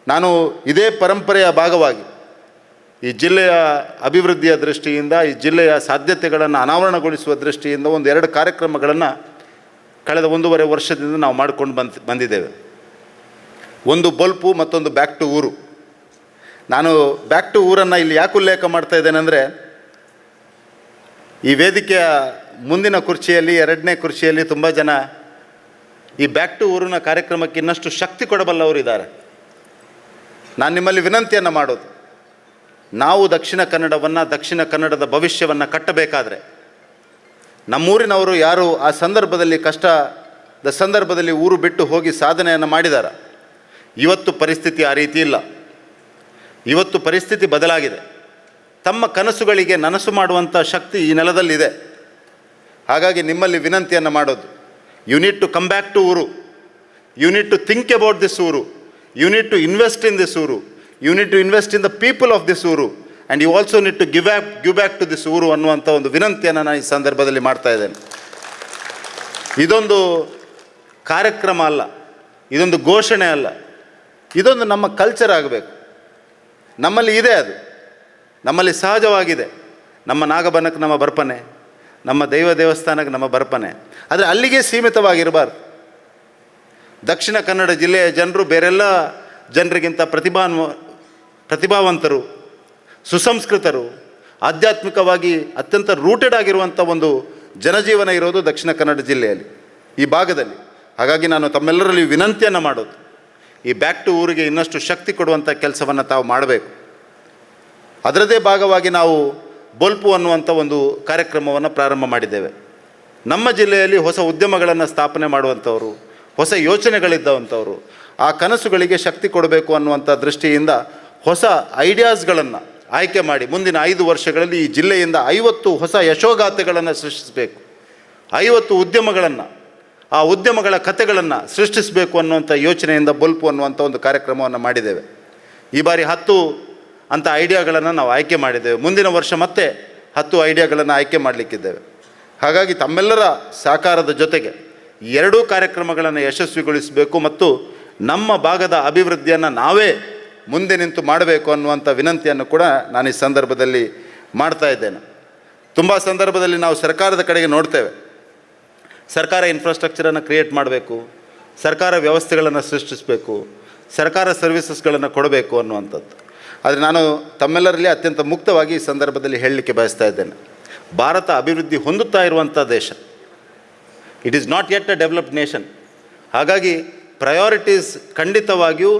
ನಾನು ಇದೇ ಪರಂಪರೆಯ ಭಾಗವಾಗಿ ಈ ಜಿಲ್ಲೆಯ ಅಭಿವೃದ್ಧಿಯ ದೃಷ್ಟಿಯಿಂದ, ಈ ಜಿಲ್ಲೆಯ ಸಾಧ್ಯತೆಗಳನ್ನು ಅನಾವರಣಗೊಳಿಸುವ ದೃಷ್ಟಿಯಿಂದ ಒಂದು 2 ಕಾರ್ಯಕ್ರಮಗಳನ್ನು ಕಳೆದ 1.5 ವರ್ಷದಿಂದ ನಾವು ಮಾಡಿಕೊಂಡು ಬಂದಿದ್ದೇವೆ. ಒಂದು ಬೊಲ್ಪು, ಮತ್ತೊಂದು ಬ್ಯಾಕ್ ಟು ಊರು. ನಾನು ಬ್ಯಾಕ್ ಟು ಊರನ್ನು ಇಲ್ಲಿ ಯಾಕೆ ಉಲ್ಲೇಖ ಮಾಡ್ತಾ ಇದ್ದೇನೆ ಅಂದರೆ, ಈ ವೇದಿಕೆಯ ಮುಂದಿನ ಕುರ್ಚಿಯಲ್ಲಿ, 2ನೇ ಕುರ್ಚಿಯಲ್ಲಿ ತುಂಬ ಜನ ಈ ಬ್ಯಾಕ್ ಟು ಊರಿನ ಕಾರ್ಯಕ್ರಮಕ್ಕೆ ಇನ್ನಷ್ಟು ಶಕ್ತಿ ಕೊಡಬಲ್ಲವರು ಇದ್ದಾರೆ. ನಾನು ನಿಮ್ಮಲ್ಲಿ ವಿನಂತಿಯನ್ನು ಮಾಡೋದು, ನಾವು ದಕ್ಷಿಣ ಕನ್ನಡವನ್ನು, ದಕ್ಷಿಣ ಕನ್ನಡದ ಭವಿಷ್ಯವನ್ನು ಕಟ್ಟಬೇಕಾದ್ರೆ ನಮ್ಮೂರಿನವರು ಯಾರು ಆ ಸಂದರ್ಭದಲ್ಲಿ, ಕಷ್ಟದ ಸಂದರ್ಭದಲ್ಲಿ ಊರು ಬಿಟ್ಟು ಹೋಗಿ ಸಾಧನೆಯನ್ನು ಮಾಡಿದ್ದಾರೆ, ಇವತ್ತು ಪರಿಸ್ಥಿತಿ ಆ ರೀತಿ ಇಲ್ಲ. ಇವತ್ತು ಪರಿಸ್ಥಿತಿ ಬದಲಾಗಿದೆ. ತಮ್ಮ ಕನಸುಗಳಿಗೆ ನನಸು ಮಾಡುವಂಥ ಶಕ್ತಿ ಈ ನೆಲದಲ್ಲಿದೆ. ಹಾಗಾಗಿ ನಿಮ್ಮಲ್ಲಿ ವಿನಂತಿಯನ್ನು ಮಾಡೋದು, you need to come back to ಊರು, you need to think about this ಊರು, you need to invest in this ಊರು, you need to invest in the people of this ಊರು, and you also need to give back to this ಊರು ಅನ್ನುವಂಥ ಒಂದು ವಿನಂತಿಯನ್ನು ನಾನು ಈ ಸಂದರ್ಭದಲ್ಲಿ ಮಾಡ್ತಾ ಇದ್ದೇನೆ. ಇದೊಂದು ಕಾರ್ಯಕ್ರಮ ಅಲ್ಲ, ಇದೊಂದು ಘೋಷಣೆ ಅಲ್ಲ, ಇದೊಂದು ನಮ್ಮ ಕಲ್ಚರ್ ಆಗಬೇಕು. ನಮ್ಮಲ್ಲಿ ಇದೆ, ಅದು ನಮ್ಮಲ್ಲಿ ಸಹಜವಾಗಿದೆ. ನಮ್ಮ ನಾಗಬನಕ್ಕೆ ನಮ್ಮ ಬರ್ಪನೆ, ನಮ್ಮ ದೇವಸ್ಥಾನಕ್ಕೆ ನಮ್ಮ ಬರ್ಪನೆ, ಆದರೆ ಅಲ್ಲಿಗೆ ಸೀಮಿತವಾಗಿರಬಾರ್ದು. ದಕ್ಷಿಣ ಕನ್ನಡ ಜಿಲ್ಲೆಯ ಜನರು ಬೇರೆಲ್ಲ ಜನರಿಗಿಂತ ಪ್ರತಿಭಾವಂತರು, ಸುಸಂಸ್ಕೃತರು, ಆಧ್ಯಾತ್ಮಿಕವಾಗಿ ಅತ್ಯಂತ ರೂಟೆಡ್ ಆಗಿರುವಂಥ ಒಂದು ಜನಜೀವನ ಇರೋದು ದಕ್ಷಿಣ ಕನ್ನಡ ಜಿಲ್ಲೆಯಲ್ಲಿ, ಈ ಭಾಗದಲ್ಲಿ. ಹಾಗಾಗಿ ನಾನು ತಮ್ಮೆಲ್ಲರಲ್ಲಿ ವಿನಂತಿಯನ್ನು ಮಾಡೋದು, ಈ ಬ್ಯಾಕ್ ಟು ಊರಿಗೆ ಇನ್ನಷ್ಟು ಶಕ್ತಿ ಕೊಡುವಂಥ ಕೆಲಸವನ್ನು ತಾವು ಮಾಡಬೇಕು. ಅದರದೇ ಭಾಗವಾಗಿ ನಾವು ಬೊಲ್ಪು ಅನ್ನುವಂಥ ಒಂದು ಕಾರ್ಯಕ್ರಮವನ್ನು ಪ್ರಾರಂಭ ಮಾಡಿದ್ದೇವೆ. ನಮ್ಮ ಜಿಲ್ಲೆಯಲ್ಲಿ ಹೊಸ ಉದ್ಯಮಗಳನ್ನು ಸ್ಥಾಪನೆ ಮಾಡುವಂಥವರು, ಹೊಸ ಯೋಚನೆಗಳಿದ್ದವಂಥವರು, ಆ ಕನಸುಗಳಿಗೆ ಶಕ್ತಿ ಕೊಡಬೇಕು ಅನ್ನುವಂಥ ದೃಷ್ಟಿಯಿಂದ ಹೊಸ ಐಡಿಯಾಸ್ಗಳನ್ನು ಆಯ್ಕೆ ಮಾಡಿ ಮುಂದಿನ 5 ವರ್ಷಗಳಲ್ಲಿ ಈ ಜಿಲ್ಲೆಯಿಂದ 50 ಹೊಸ ಯಶೋಗಾಥೆಗಳನ್ನು ಸೃಷ್ಟಿಸಬೇಕು. 50 ಉದ್ಯಮಗಳನ್ನು, ಆ ಉದ್ಯಮಗಳ ಕಥೆಗಳನ್ನು ಸೃಷ್ಟಿಸಬೇಕು ಅನ್ನುವಂಥ ಯೋಚನೆಯಿಂದ ಬೊಲ್ಪು ಅನ್ನುವಂಥ ಒಂದು ಕಾರ್ಯಕ್ರಮವನ್ನು ಮಾಡಿದ್ದೇವೆ. ಈ ಬಾರಿ 10 ಅಂಥ ಐಡಿಯಾಗಳನ್ನು ನಾವು ಆಯ್ಕೆ ಮಾಡಿದ್ದೇವೆ. ಮುಂದಿನ ವರ್ಷ ಮತ್ತೆ 10 ಐಡಿಯಾಗಳನ್ನು ಆಯ್ಕೆ ಮಾಡಲಿಕ್ಕಿದ್ದೇವೆ. ಹಾಗಾಗಿ ತಮ್ಮೆಲ್ಲರ ಸಹಕಾರದ ಜೊತೆಗೆ ಈ 2 ಕಾರ್ಯಕ್ರಮಗಳನ್ನು ಯಶಸ್ವಿಗೊಳಿಸಬೇಕು ಮತ್ತು ನಮ್ಮ ಭಾಗದ ಅಭಿವೃದ್ಧಿಯನ್ನು ನಾವೇ ಮುಂದೆ ನಿಂತು ಮಾಡಬೇಕು ಅನ್ನುವಂಥ ವಿನಂತಿಯನ್ನು ಕೂಡ ನಾನು ಈ ಸಂದರ್ಭದಲ್ಲಿ ಮಾಡ್ತಾ ಇದ್ದೇನೆ. ತುಂಬ ಸಂದರ್ಭದಲ್ಲಿ ನಾವು ಸರ್ಕಾರದ ಕಡೆಗೆ ನೋಡ್ತೇವೆ, ಸರ್ಕಾರ ಇನ್ಫ್ರಾಸ್ಟ್ರಕ್ಚರನ್ನು ಕ್ರಿಯೇಟ್ ಮಾಡಬೇಕು, ಸರ್ಕಾರ ವ್ಯವಸ್ಥೆಗಳನ್ನು ಸೃಷ್ಟಿಸಬೇಕು, ಸರ್ಕಾರ ಸರ್ವಿಸಸ್ಗಳನ್ನು ಕೊಡಬೇಕು ಅನ್ನುವಂಥದ್ದು. ಆದರೆ ನಾನು ತಮ್ಮೆಲ್ಲರಲ್ಲಿ ಅತ್ಯಂತ ಮುಕ್ತವಾಗಿ ಈ ಸಂದರ್ಭದಲ್ಲಿ ಹೇಳಲಿಕ್ಕೆ ಬಯಸ್ತಾ ಇದ್ದೇನೆ, ಭಾರತ ಅಭಿವೃದ್ಧಿ ಹೊಂದುತ್ತಾ ಇರುವಂಥ ದೇಶ. It is not yet a developed nation. ಹಾಗಾಗಿ ಪ್ರಯಾರಿಟೀಸ್ ಖಂಡಿತವಾಗಿಯೂ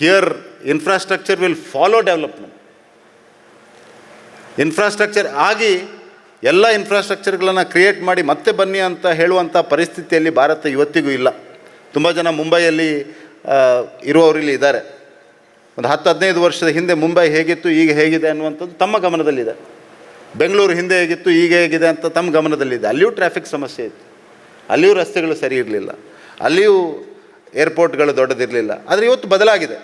here infrastructure will follow development. Infrastructure ಆಗಿ ಎಲ್ಲ ಇನ್ಫ್ರಾಸ್ಟ್ರಕ್ಚರ್ಗಳನ್ನು ಕ್ರಿಯೇಟ್ ಮಾಡಿ ಮತ್ತೆ ಬನ್ನಿ ಅಂತ ಹೇಳುವಂಥ ಪರಿಸ್ಥಿತಿಯಲ್ಲಿ ಭಾರತ ಇವತ್ತಿಗೂ ಇಲ್ಲ. ತುಂಬ ಜನ ಮುಂಬೈಯಲ್ಲಿ ಇರುವವರಿಲ್ಲಿ ಇದ್ದಾರೆ. ಒಂದು 10-15 ವರ್ಷದ ಹಿಂದೆ ಮುಂಬೈ ಹೇಗಿತ್ತು, ಈಗ ಹೇಗಿದೆ ಅನ್ನುವಂಥದ್ದು ತಮ್ಮ ಗಮನದಲ್ಲಿದೆ. ಬೆಂಗಳೂರು ಹಿಂದೆ ಹೇಗಿತ್ತು, ಈಗ ಹೇಗಿದೆ ಅಂತ ತಮ್ಮ ಗಮನದಲ್ಲಿದೆ. ಅಲ್ಲಿಯೂ ಟ್ರಾಫಿಕ್ ಸಮಸ್ಯೆ ಇತ್ತು, ಅಲ್ಲಿಯೂ ರಸ್ತೆಗಳು ಸರಿ ಇರಲಿಲ್ಲ, ಅಲ್ಲಿಯೂ ಏರ್ಪೋರ್ಟ್ಗಳು ದೊಡ್ಡದಿರಲಿಲ್ಲ. ಆದರೆ ಇವತ್ತು ಬದಲಾಗಿದೆ.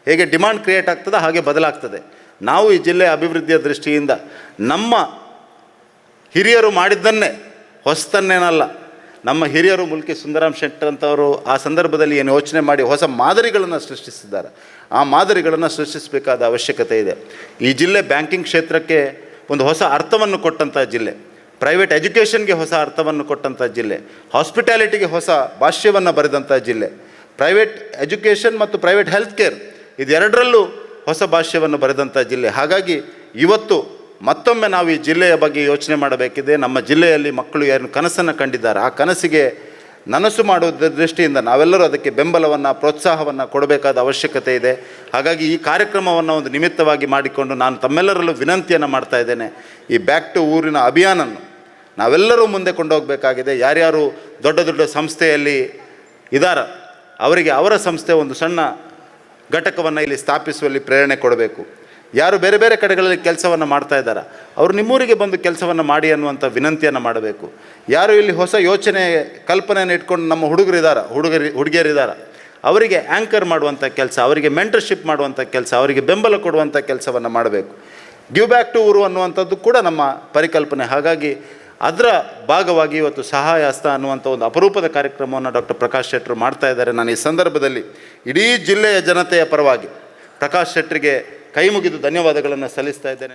ಹೇಗೆ ಡಿಮಾಂಡ್ ಕ್ರಿಯೇಟ್ ಆಗ್ತದೆ ಹಾಗೆ ಬದಲಾಗ್ತದೆ. ನಾವು ಈ ಜಿಲ್ಲೆಯ ಅಭಿವೃದ್ಧಿಯ ದೃಷ್ಟಿಯಿಂದ ನಮ್ಮ ಹಿರಿಯರು ಮಾಡಿದ್ದನ್ನೇ, ಹೊಸತನ್ನೇನಲ್ಲ, ನಮ್ಮ ಹಿರಿಯರು ಮುಲ್ಕಿ ಸುಂದರಾಮ್ ಶೆಟ್ಟರ್ ಅಂತವರು ಆ ಸಂದರ್ಭದಲ್ಲಿ ಏನು ಯೋಚನೆ ಮಾಡಿ ಹೊಸ ಮಾದರಿಗಳನ್ನು ಸೃಷ್ಟಿಸಿದ್ದಾರೆ, ಆ ಮಾದರಿಗಳನ್ನು ಸೃಷ್ಟಿಸಬೇಕಾದ ಅವಶ್ಯಕತೆ ಇದೆ. ಈ ಜಿಲ್ಲೆ ಬ್ಯಾಂಕಿಂಗ್ ಕ್ಷೇತ್ರಕ್ಕೆ ಒಂದು ಹೊಸ ಅರ್ಥವನ್ನು ಕೊಟ್ಟಂಥ ಜಿಲ್ಲೆ, ಪ್ರೈವೇಟ್ ಎಜುಕೇಷನ್ಗೆ ಹೊಸ ಅರ್ಥವನ್ನು ಕೊಟ್ಟಂಥ ಜಿಲ್ಲೆ, ಹಾಸ್ಪಿಟ್ಯಾಲಿಟಿಗೆ ಹೊಸ ಭಾಷ್ಯವನ್ನು ಬರೆದಂಥ ಜಿಲ್ಲೆ, ಪ್ರೈವೇಟ್ ಎಜುಕೇಷನ್ ಮತ್ತು ಪ್ರೈವೇಟ್ ಹೆಲ್ತ್ ಕೇರ್ ಇದೆರಡರಲ್ಲೂ ಹೊಸ ಭಾಷ್ಯವನ್ನು ಬರೆದಂಥ ಜಿಲ್ಲೆ. ಹಾಗಾಗಿ ಇವತ್ತು ಮತ್ತೊಮ್ಮೆ ನಾವು ಈ ಜಿಲ್ಲೆಯ ಬಗ್ಗೆ ಯೋಚನೆ ಮಾಡಬೇಕಿದೆ. ನಮ್ಮ ಜಿಲ್ಲೆಯಲ್ಲಿ ಮಕ್ಕಳು ಏನು ಕನಸನ್ನು ಕಂಡಿದ್ದಾರೆ, ಆ ಕನಸಿಗೆ ನನಸು ಮಾಡುವ ದೃಷ್ಟಿಯಿಂದ ನಾವೆಲ್ಲರೂ ಅದಕ್ಕೆ ಬೆಂಬಲವನ್ನು, ಪ್ರೋತ್ಸಾಹವನ್ನು ಕೊಡಬೇಕಾದ ಅವಶ್ಯಕತೆ ಇದೆ. ಹಾಗಾಗಿ ಈ ಕಾರ್ಯಕ್ರಮವನ್ನು ಒಂದು ನಿಮಿತ್ತವಾಗಿ ಮಾಡಿಕೊಂಡು ನಾನು ತಮ್ಮೆಲ್ಲರಲ್ಲೂ ವಿನಂತಿಯನ್ನು ಮಾಡ್ತಾ ಇದ್ದೇನೆ, ಈ ಬ್ಯಾಕ್ ಟು ಊರಿನ ಅಭಿಯಾನನ್ನು ನಾವೆಲ್ಲರೂ ಮುಂದೆ ಕೊಂಡೋಗಬೇಕಾಗಿದೆ. ಯಾರ್ಯಾರು ದೊಡ್ಡ ದೊಡ್ಡ ಸಂಸ್ಥೆಯಲ್ಲಿ ಇದ್ದಾರೆ ಅವರಿಗೆ ಅವರ ಸಂಸ್ಥೆ ಒಂದು ಸಣ್ಣ ಘಟಕವನ್ನು ಇಲ್ಲಿ ಸ್ಥಾಪಿಸುವಲ್ಲಿ ಪ್ರೇರಣೆ ಕೊಡಬೇಕು. ಯಾರು ಬೇರೆ ಬೇರೆ ಕಡೆಗಳಲ್ಲಿ ಕೆಲಸವನ್ನು ಮಾಡ್ತಾ ಇದ್ದಾರೆ ಅವರು ನಿಮ್ಮೂರಿಗೆ ಬಂದು ಕೆಲಸವನ್ನು ಮಾಡಿ ಅನ್ನುವಂಥ ವಿನಂತಿಯನ್ನು ಮಾಡಬೇಕು. ಯಾರು ಇಲ್ಲಿ ಹೊಸ ಯೋಚನೆ ಕಲ್ಪನೆಯನ್ನು ಇಟ್ಕೊಂಡು ನಮ್ಮ ಹುಡುಗಿಯರಿದ್ದಾರೆ ಅವರಿಗೆ ಆ್ಯಂಕರ್ ಮಾಡುವಂಥ ಕೆಲಸ, ಅವರಿಗೆ ಮೆಂಟರ್ಶಿಪ್ ಮಾಡುವಂಥ ಕೆಲಸ, ಅವರಿಗೆ ಬೆಂಬಲ ಕೊಡುವಂಥ ಕೆಲಸವನ್ನು ಮಾಡಬೇಕು. ಗಿವ್ ಬ್ಯಾಕ್ ಟು ಊರು ಅನ್ನುವಂಥದ್ದು ಕೂಡ ನಮ್ಮ ಪರಿಕಲ್ಪನೆ. ಹಾಗಾಗಿ ಅದರ ಭಾಗವಾಗಿ ಇವತ್ತು ಸಹಾಯ ಹಸ್ತ ಅನ್ನುವಂಥ ಒಂದು ಅಪರೂಪದ ಕಾರ್ಯಕ್ರಮವನ್ನು ಡಾಕ್ಟರ್ ಪ್ರಕಾಶ್ ಶೆಟ್ಟರು ಮಾಡ್ತಾ ಇದ್ದಾರೆ. ನಾನು ಈ ಸಂದರ್ಭದಲ್ಲಿ ಇಡೀ ಜಿಲ್ಲೆಯ ಜನತೆಯ ಪರವಾಗಿ ಪ್ರಕಾಶ್ ಶೆಟ್ಟರಿಗೆ ಕೈ ಮುಗಿದು ಧನ್ಯವಾದಗಳನ್ನು ಸಲ್ಲಿಸ್ತಾ ಇದ್ದೇನೆ.